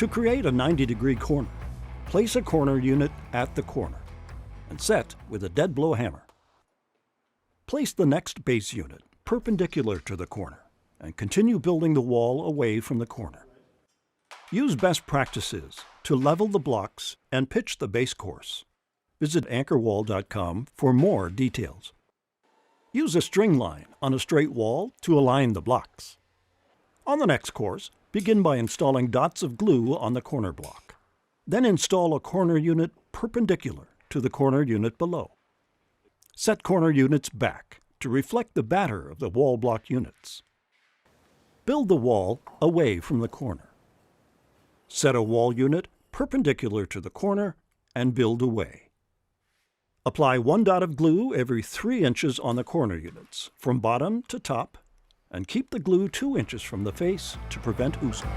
To create a 90-degree corner, place a corner unit at the corner and set with a dead blow hammer. Place the next base unit perpendicular to the corner and continue building the wall away from the corner. Use best practices to level the blocks and pitch the base course. Visit anchorwall.com for more details. Use a string line on a straight wall to align the blocks. On the next course, begin by installing dots of glue on the corner block. Then install a corner unit perpendicular to the corner unit below. Set corner units back to reflect the batter of the wall block units. Build the wall away from the corner. Set a wall unit perpendicular to the corner and build away. Apply 1 dot of glue every 3 inches on the corner units, from bottom to top, and keep the glue 2 inches from the face to prevent oozing.